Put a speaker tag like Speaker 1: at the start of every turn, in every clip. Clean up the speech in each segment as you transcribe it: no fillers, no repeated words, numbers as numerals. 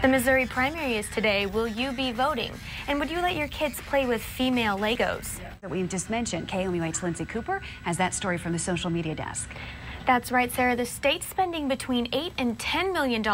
Speaker 1: The Missouri primary is today. Will you be voting? And would you let your kids play with female Legos?
Speaker 2: That we just mentioned, KOMU8's Lindsay Cooper has that story from the social media desk.
Speaker 1: That's right, Sarah. The state's spending between $8 and $10 million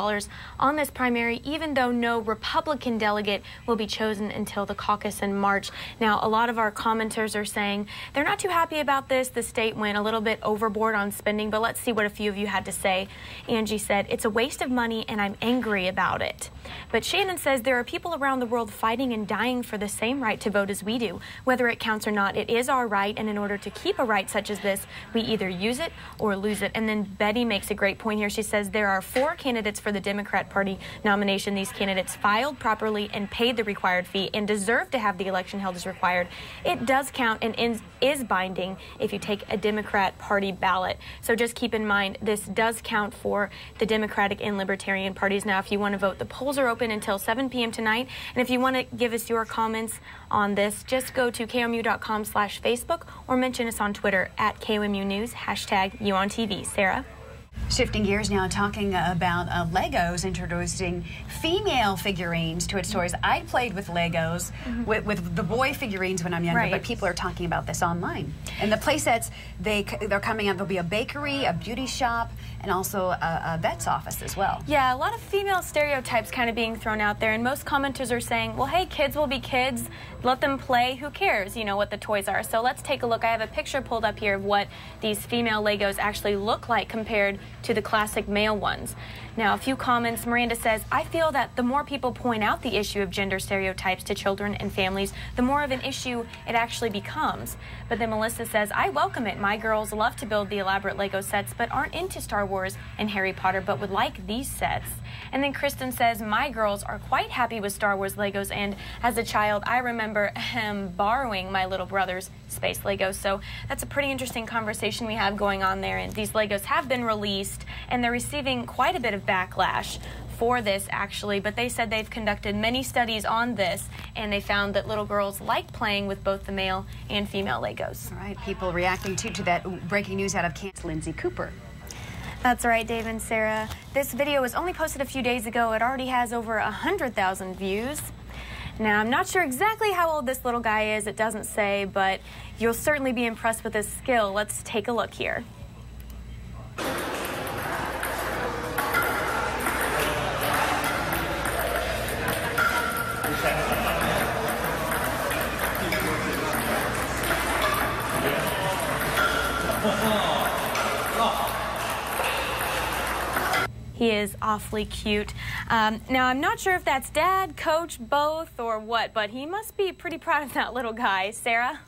Speaker 1: on this primary, even though no Republican delegate will be chosen until the caucus in March. Now, a lot of our commenters are saying they're not too happy about this. The state went a little bit overboard on spending, but let's see what a few of you had to say. Angie said, "It's a waste of money and I'm angry about it." But Shannon says there are people around the world fighting and dying for the same right to vote as we do. Whether it counts or not, it is our right, and in order to keep a right such as this, we either use it or lose it. And then Betty makes a great point here. She says there are 4 candidates for the Democrat Party nomination. These candidates filed properly and paid the required fee and deserve to have the election held as required. It does count and is binding if you take a Democrat Party ballot. So just keep in mind, this does count for the Democratic and Libertarian parties. Now, if you want to vote, the polls are open until 7 p.m. tonight. And if you want to give us your comments on this, just go to KOMU.com/Facebook or mention us on Twitter at KOMU News, #YouOnTV. Sarah?
Speaker 2: Shifting gears now, talking about Legos introducing female figurines to its toys. I played with Legos with the boy figurines when I'm younger, but people are talking about this online. And the play sets, they're coming out. There'll be a bakery, a beauty shop, and also a vet's office as well.
Speaker 1: Yeah, a lot of female stereotypes kind of being thrown out there, and most commenters are saying, well, hey, kids will be kids. Let them play. Who cares, you know, what the toys are? So let's take a look. I have a picture pulled up here of what these female Legos actually look like compared to the classic male ones. Now, a few comments. Miranda says, "I feel that the more people point out the issue of gender stereotypes to children and families, the more of an issue it actually becomes." But then Melissa says, "I welcome it. My girls love to build the elaborate Lego sets, but aren't into Star Wars and Harry Potter, but would like these sets." And then Kristen says, "My girls are quite happy with Star Wars Legos, and as a child, I remember borrowing my little brother's space Legos." So that's a pretty interesting conversation we have going on there. And these Legos have been released, and they're receiving quite a bit of backlash for this, actually. But they said they've conducted many studies on this, and they found that little girls like playing with both the male and female Legos.
Speaker 2: All right, people reacting to that breaking news out of Kansas. Lindsay Cooper.
Speaker 1: That's right, Dave and Sarah. This video was only posted a few days ago. It already has over 100,000 views. Now, I'm not sure exactly how old this little guy is. It doesn't say, but you'll certainly be impressed with his skill. Let's take a look here. He is awfully cute. Now, I'm not sure if that's dad, coach, both, or what, but he must be pretty proud of that little guy. Sarah?